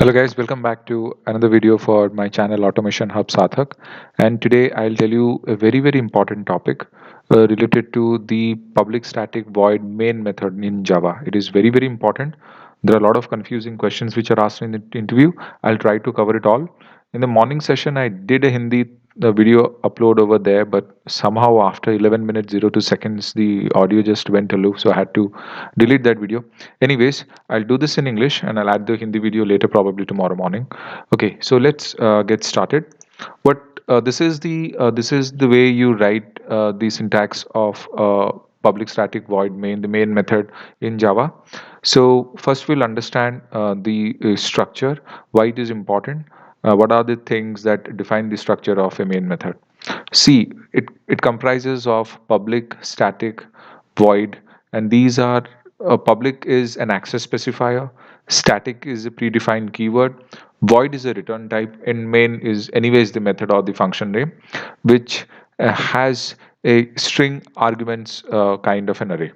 Hello guys, welcome back to another video for my channel Automation Hub Sathak. And today I'll tell you a very important topic related to the public static void main method in Java. It is very important. There are a lot of confusing questions which are asked in the interview. I'll try to cover it all. In the morning session, I did a Hindi video upload over there, but somehow after 11 minutes 02 seconds, the audio just went aloof, so I had to delete that video. Anyways, I'll do this in English and I'll add the Hindi video later, probably tomorrow morning. Okay, so let's get started. What this is the way you write the syntax of public static void main, the main method in Java. So first we'll understand the structure, why it is important, what are the things that define the structure of a main method. See, it comprises of public, static, void, and these are public is an access specifier, static is a predefined keyword, void is a return type, and main is anyways the method or the function name, which has a string arguments kind of an array.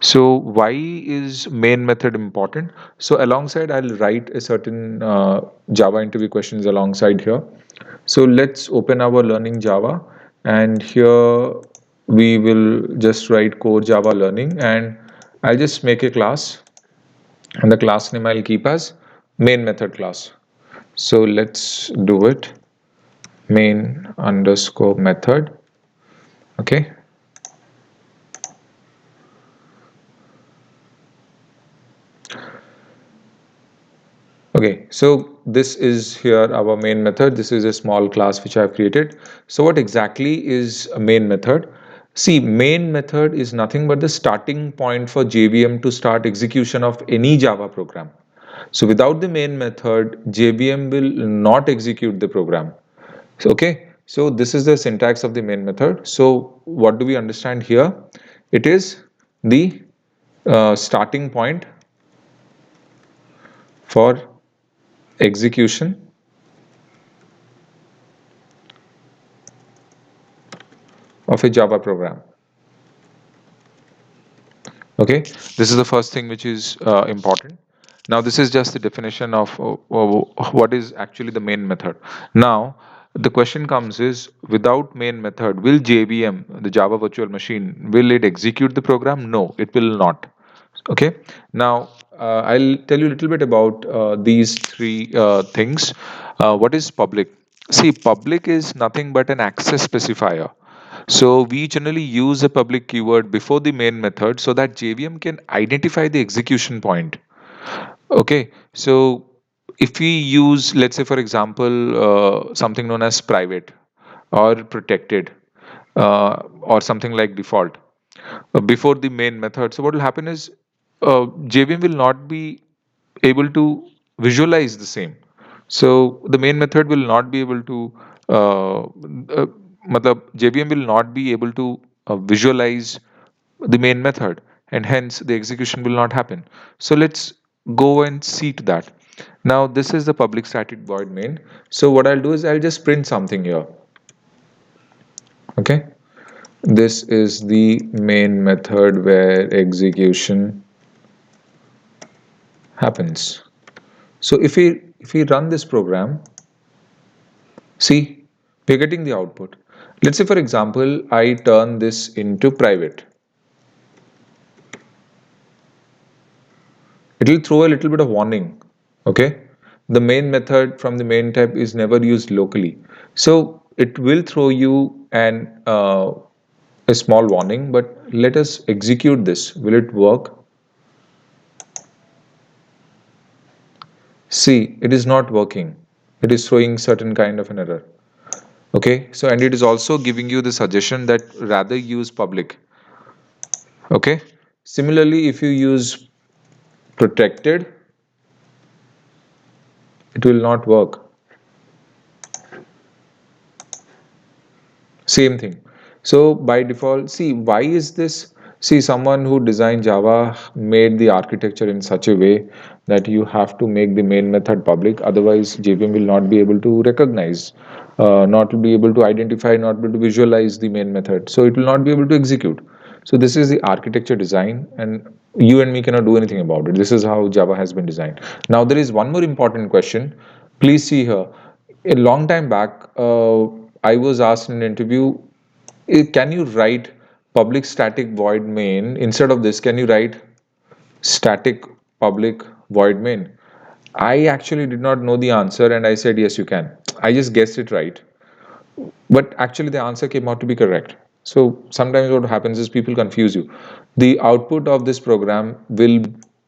So why is main method important? So alongside I'll write a certain Java interview questions alongside here. So let's open our learning Java, and here we will just write core Java learning, and I'll just make a class, and the class name I'll keep as main method class. So let's do it, main underscore method. Okay. Okay, so this is here our main method. This is a small class which I've created. So what exactly is a main method? See, main method is nothing but the starting point for JVM to start execution of any Java program. So without the main method, JVM will not execute the program. So, okay, so this is the syntax of the main method. So what do we understand here? It is the starting point for execution of a Java program. Okay, this is the first thing which is important. Now this is just the definition of what is actually the main method. Now the question comes is, without main method, will JVM, the Java virtual machine, will it execute the program? No, it will not. Okay, now I'll tell you a little bit about these three things. What is public? See, public is nothing but an access specifier. So we generally use a public keyword before the main method so that JVM can identify the execution point. Okay, so if we use, let's say for example, something known as private or protected or something like default before the main method, so what will happen is JVM will not be able to visualize the same. So the main method will not be able to matlab JVM will not be able to visualize the main method, and hence the execution will not happen. So let's go and see to that. Now this is the public static void main. So what I'll do is I'll just print something here. Okay, this is the main method where execution happens. So if we run this program, see, we're getting the output. Let's say for example I turn this into private. It will throw a little bit of warning. Okay, the main method from the main type is never used locally, so it will throw you a small warning. But let us execute this. Will it work? See, it is not working. It is throwing certain kind of an error. Okay, so and it is also giving you the suggestion that rather use public. Okay, similarly if you use protected, it will not work. Same thing. So by default, see, why is this? See, someone who designed Java made the architecture in such a way that you have to make the main method public, otherwise JVM will not be able to recognize, not to be able to identify, not be able to visualize the main method, so it will not be able to execute. So this is the architecture design, and you and me cannot do anything about it. This is how Java has been designed. Now there is one more important question. Please see here. A long time back, I was asked in an interview, can you write public static void main? Instead of this, can you write static public void main? I actually did not know the answer, and I said, yes, you can. I just guessed it right, but actually the answer came out to be correct. So sometimes what happens is people confuse you. The output of this program will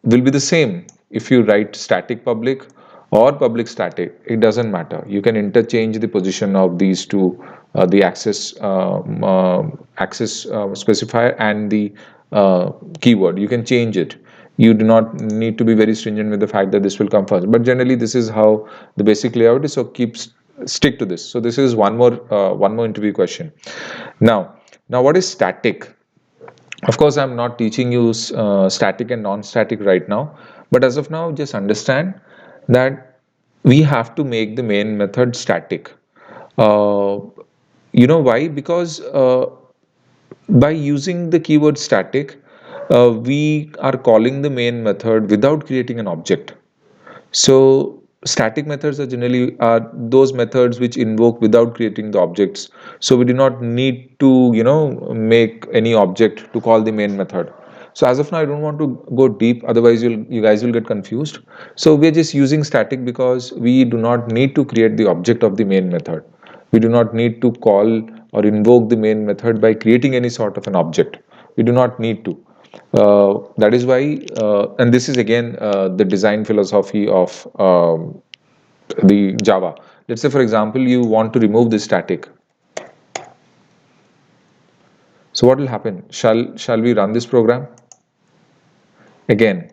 be the same if you write static public or public static. It doesn't matter. You can interchange the position of these two, the access specifier and the keyword. You can change it. You do not need to be very stringent with the fact that this will come first, but generally this is how the basic layout is. So stick to this. So this is one more interview question. Now what is static? Of course, I'm not teaching you static and non-static right now, but as of now, just understand that we have to make the main method static. Uh, you know why? Because by using the keyword static, we are calling the main method without creating an object. So static methods are generally are those methods which invoke without creating the objects. So we do not need to, make any object to call the main method. So as of now, I don't want to go deep, otherwise you guys will get confused. So we're just using static because we do not need to create the object of the main method. We do not need to call or invoke the main method by creating any sort of an object. We do not need to. That is why, and this is again the design philosophy of the Java. Let's say, for example, you want to remove the static. So what will happen? Shall we run this program? Again,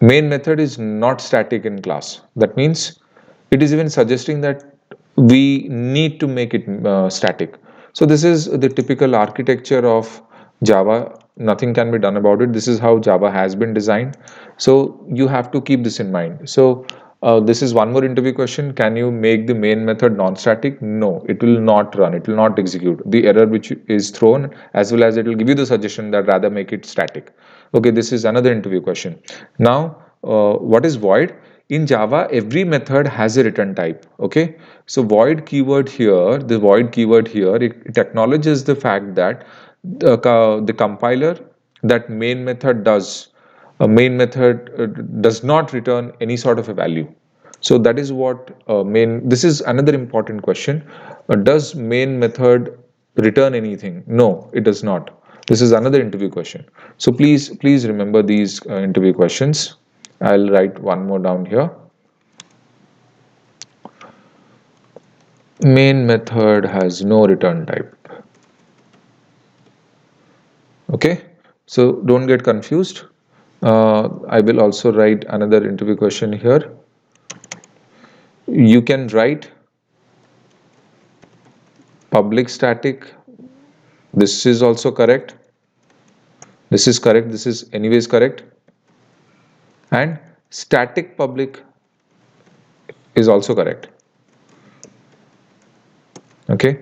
main method is not static in class. That means it is even suggesting that we need to make it static. So this is the typical architecture of Java. Nothing can be done about it. This is how Java has been designed. So you have to keep this in mind. So this is one more interview question. Can you make the main method non-static? No, it will not run. It will not execute. The error which is thrown, as well as it will give you the suggestion that rather make it static. Okay, this is another interview question. Now, what is void? In Java, every method has a return type. Okay, so void keyword here, the void keyword here, it acknowledges the fact that the compiler, that main method does, a main method does not return any sort of a value. So that is what this is another important question. Does main method return anything? No, it does not. This is another interview question. So please remember these interview questions. I'll write one more down here. Main method has no return type. Okay, so don't get confused. I will also write another interview question here. You can write public static. This is also correct. This is correct. This is anyways correct. And static public is also correct. Okay.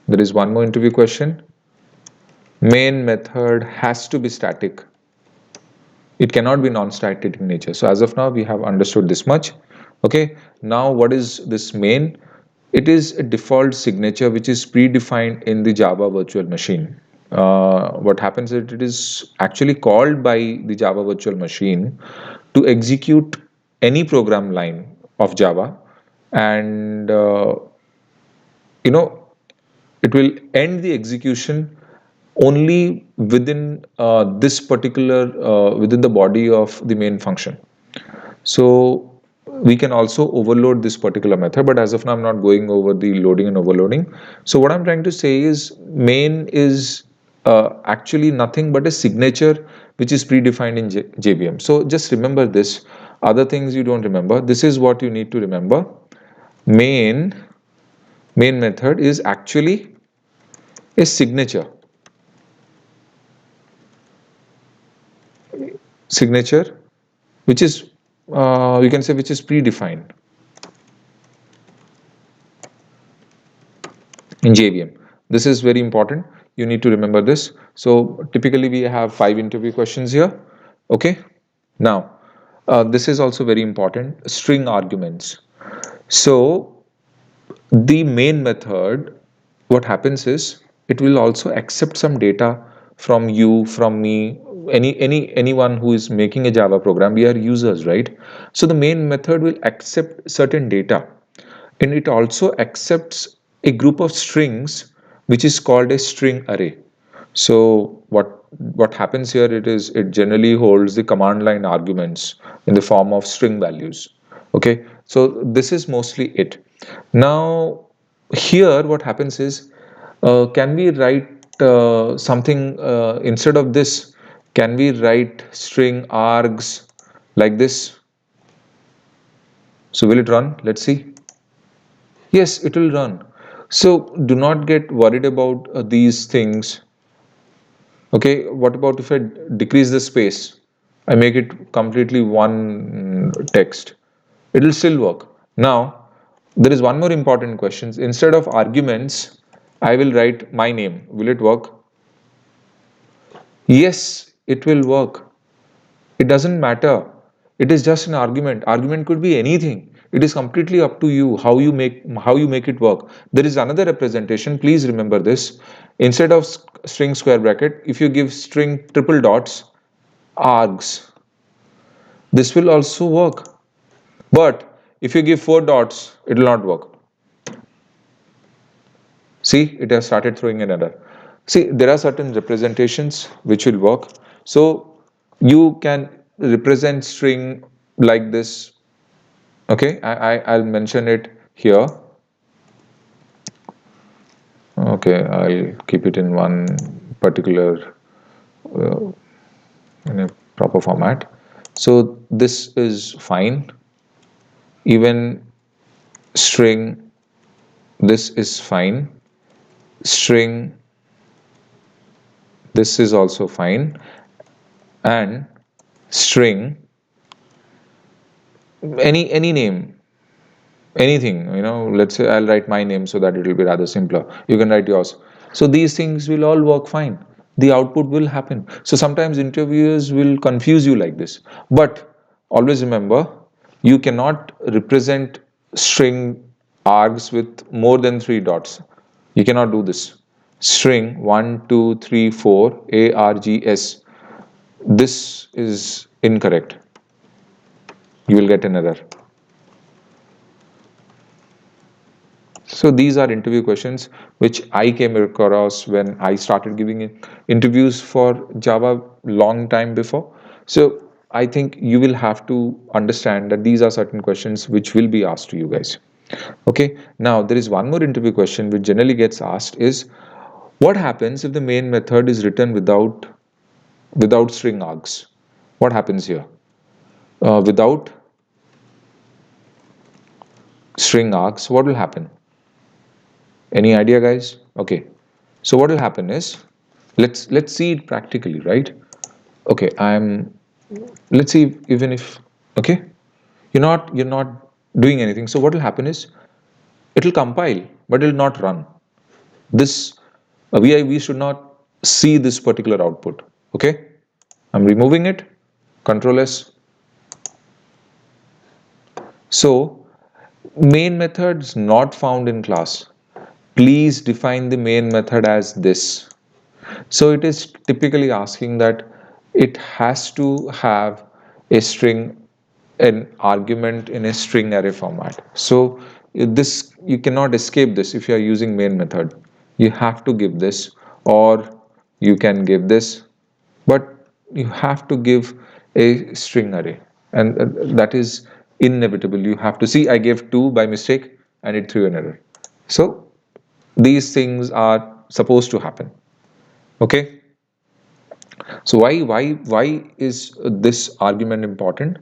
There is one more interview question. Main method has to be static. It cannot be non-static in nature. So as of now, we have understood this much. Okay. Now, what is this main? It is a default signature which is predefined in the Java virtual machine. What happens is it is actually called by the Java virtual machine to execute any program line of Java, and it will end the execution only within this particular within the body of the main function. So we can also overload this particular method, but as of now I'm not going over the loading and overloading. So what I'm trying to say is main is actually nothing but a signature which is predefined in JVM. So just remember this. Other things you don't remember. This is what you need to remember. Main method is actually a signature which is you can say which is predefined in JVM. This is very important. you need to remember this. So typically we have 5 interview questions here. Okay. Now, this is also very important, string arguments. So the main method, what happens is it will also accept some data from you, from me, anyone who is making a Java program. We are users, right? So the main method will accept certain data, and it also accepts a group of strings which is called a string array. So what happens here, it generally holds the command line arguments in the form of string values. Okay, so this is mostly it. Now here what happens is, can we write something instead of this? Can we write string args like this? So will it run? Let's see. Yes, it will run. So do not get worried about these things. Okay, what about if I decrease the space? I make it completely one text. It will still work. Now, there is one more important question. Instead of arguments, I will write my name. Will it work? Yes, it will work. It doesn't matter. It is just an argument. Argument could be anything. It is completely up to you how you make it work. There is another representation. Please remember this. Instead of string square bracket, if you give string triple dots, args, this will also work. But if you give 4 dots, it will not work. See, it has started throwing an error. See, there are certain representations which will work. So you can represent string like this. Okay, I'll mention it here. Okay, I'll keep it in one particular uh, in a proper format. So this is fine. Even string, this is fine. String, this is also fine. And string, any name, anything, let's say I'll write my name so that it will be rather simpler. You can write yours. So these things will all work fine. The output will happen. So sometimes interviewers will confuse you like this, but always remember, you cannot represent string args with more than 3 dots. You cannot do this. String 1 2 3 4 args, this is incorrect. You will get an error. So these are interview questions which I came across when I started giving interviews for Java long time before. So I think you will have to understand that these are certain questions which will be asked to you guys. Okay. Now there is one more interview question which generally gets asked is, what happens if the main method is written without string args? What happens here? Without string args, what will happen? Any idea, guys? Okay. So what will happen is, let's see it practically, right? Okay, let's see, even if, okay, you're not doing anything. So what will happen is, it will compile, but it will not run. This we should not see this particular output. Okay, I'm removing it. Control S. So main methods not found in class. Please define the main method as this. So it is typically asking that it has to have a string, an argument in a string array format. So this, you cannot escape this if you are using main method. You have to give this, or you can give this, but you have to give a string array, and that is inevitable. You have to see, I gave 2 by mistake and it threw an error. So these things are supposed to happen. Okay. So why is this argument important?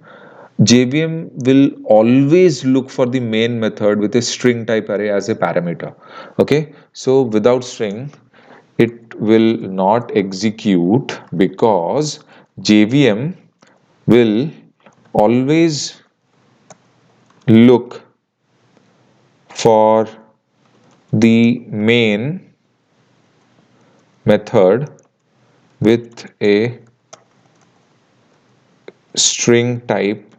JVM will always look for the main method with a string type array as a parameter. Okay, so without string, it will not execute, because JVM will always look for the main method with a string type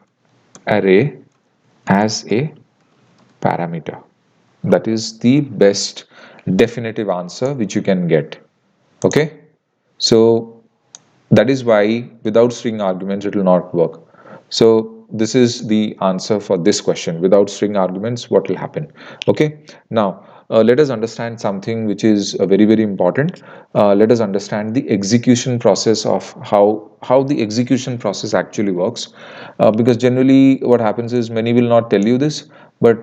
array as a parameter. That is the best definitive answer which you can get. Okay, so that is why without string arguments it will not work. So this is the answer for this question. Without string arguments, what will happen? Okay, now let us understand something which is very important. Let us understand the execution process of how the execution process actually works, because generally what happens is many will not tell you this, but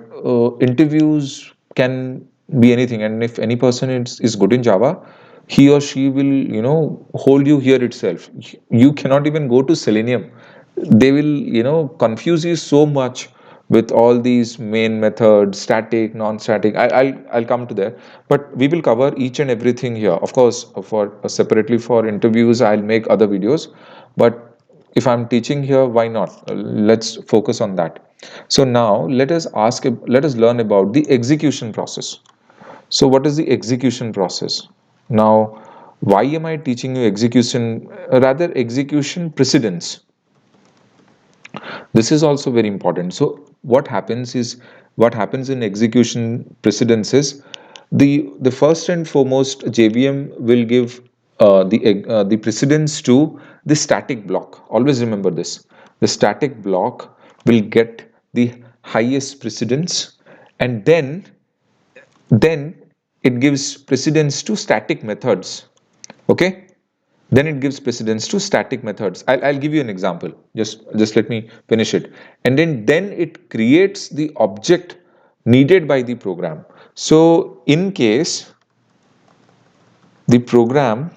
interviews can be anything, and if any person is good in Java, he or she will hold you here itself. You cannot even go to Selenium. They will confuse you so much with all these main methods, static, non-static. I'll come to there, but we will cover each and everything here. Of course, for separately for interviews I'll make other videos, but if I'm teaching here, why not? Let's focus on that. So now let us learn about the execution process. So what is the execution process? Now, why am I teaching you execution, rather execution precedence? This is also very important. So what happens in execution precedence is the first and foremost JVM will give the precedence to the static block. Always remember this. The static block will get the highest precedence, and then it gives precedence to static methods. Okay, then it gives precedence to static methods. I'll give you an example. Just let me finish it. And then it creates the object needed by the program. So in case the program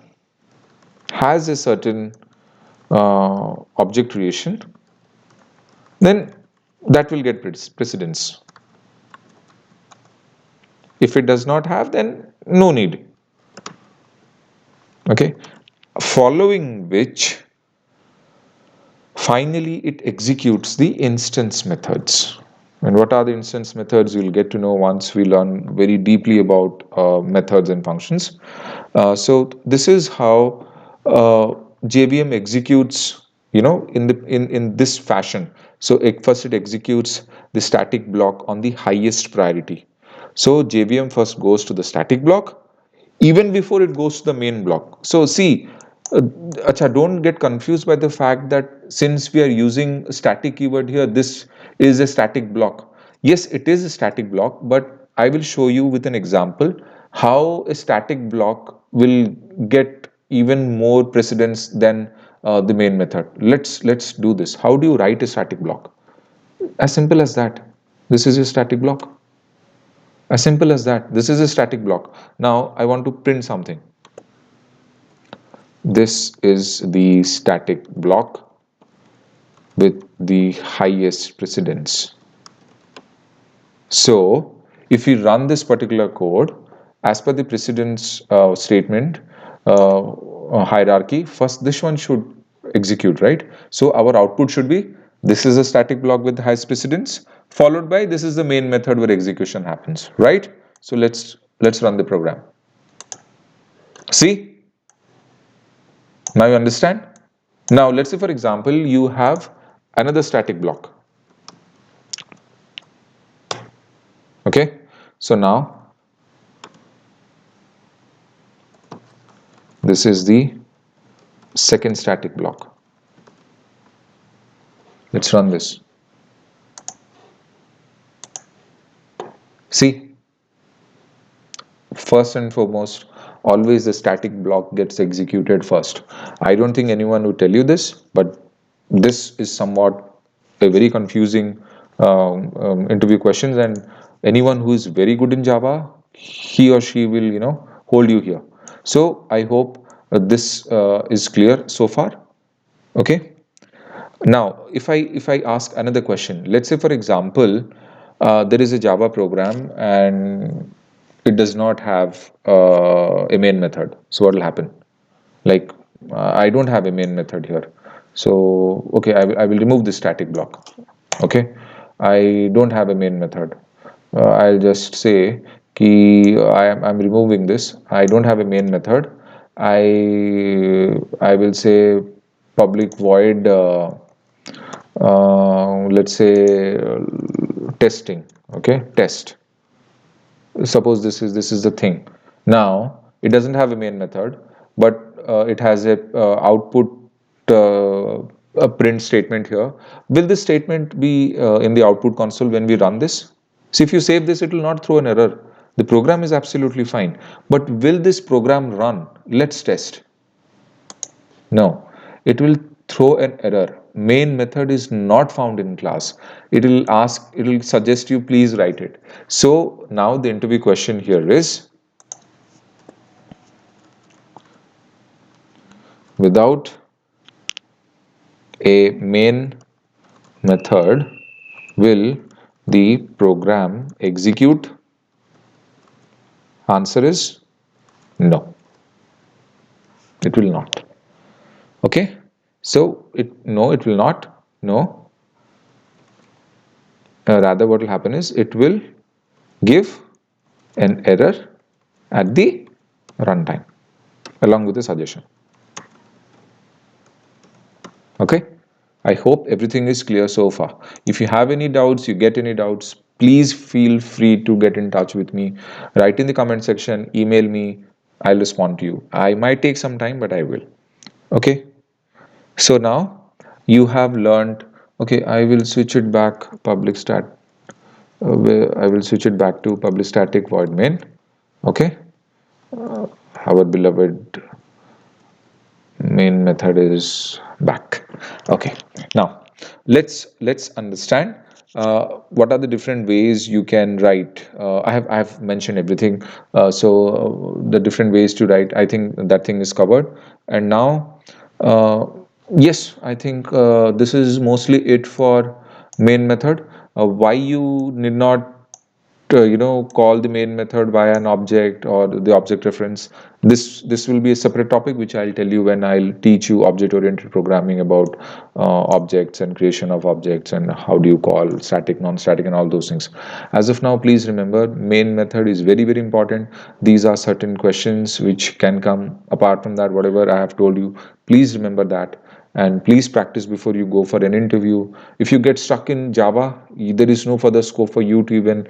has a certain object creation, then that will get precedence. If it does not have, then no need. Okay, following which finally it executes the instance methods. And what are the instance methods? You'll get to know once we learn very deeply about methods and functions. So this is how JVM executes, in this fashion. So first it executes the static block on the highest priority. So JVM first goes to the static block even before it goes to the main block. So see, don't get confused by the fact that since we are using static keyword here, this is a static block. Yes, it is a static block, but I will show you with an example how a static block will get even more precedence than the main method. Let's do this. How do you write a static block? As simple as that. This is a static block. As simple as that. This is a static block. Now I want to print something. This is the static block with the highest precedence. So if we run this particular code as per the precedence statement hierarchy, first this one should execute, right? So our output should be this is a static block with the highest precedence, followed by this is the main method where execution happens, right? So let's run the program. See, now you understand. Now let's say for example you have another static block. Okay, so now this is the second static block. Let's run this. See, first and foremost, always the static block gets executed first. I don't think anyone would tell you this, but this is somewhat a very confusing interview questions, and anyone who is very good in Java, he or she will hold you here. So I hope this is clear so far. Okay. Now, if I ask another question, let's say for example, there is a Java program and it does not have a main method. So what will happen? Like I don't have a main method here. So okay, I will remove this static block. Okay, I don't have a main method. I'll just say I'm removing this. I don't have a main method. I will say public void, let's say testing. Okay, test. Suppose this is the thing. Now it doesn't have a main method, but it has a output, uh, a print statement here. Will this statement be in the output console when we run this? See, if you save this, it will not throw an error. The program is absolutely fine, but will this program run? Let's test. No, it will throw an error. Main method is not found in class. It will suggest you please write it. So now the interview question here is, without a main method, will the program execute? Answer is no, it will not. Okay, so it will not. No, rather what will happen is it will give an error at the runtime along with the suggestion. Okay, I hope everything is clear so far. If you have any doubts, you get any doubts, please feel free to get in touch with me. Write in the comment section, email me, I'll respond to you. I might take some time, but I will. Okay, so now you have learned. Okay, I will switch it back public stat, where I will switch it back to public static void main. Okay, our beloved main method is back. Okay, now let's understand what are the different ways you can write. I have mentioned everything, the different ways to write, I think that thing is covered. And now, uh, yes, I think this is mostly it for main method. Why you need not call the main method via an object or the object reference, this will be a separate topic which I'll tell you when I'll teach you object oriented programming, about objects and creation of objects and how do you call static, non-static, and all those things. As of now, please remember, main method is very very important. These are certain questions which can come apart from that, whatever I have told you. Please remember that, and please practice before you go for an interview. If you get stuck in Java, there is no further scope for you to even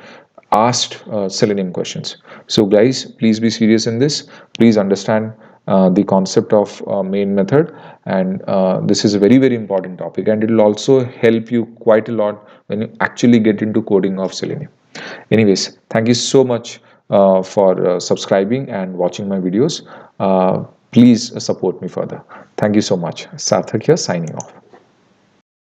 ask Selenium questions. So guys, please be serious in this. Please understand the concept of main method, and this is a very very important topic, and it will also help you quite a lot when you actually get into coding of Selenium. Anyways, thank you so much for subscribing and watching my videos. Please support me further. Thank you so much. Sarthak here, signing off.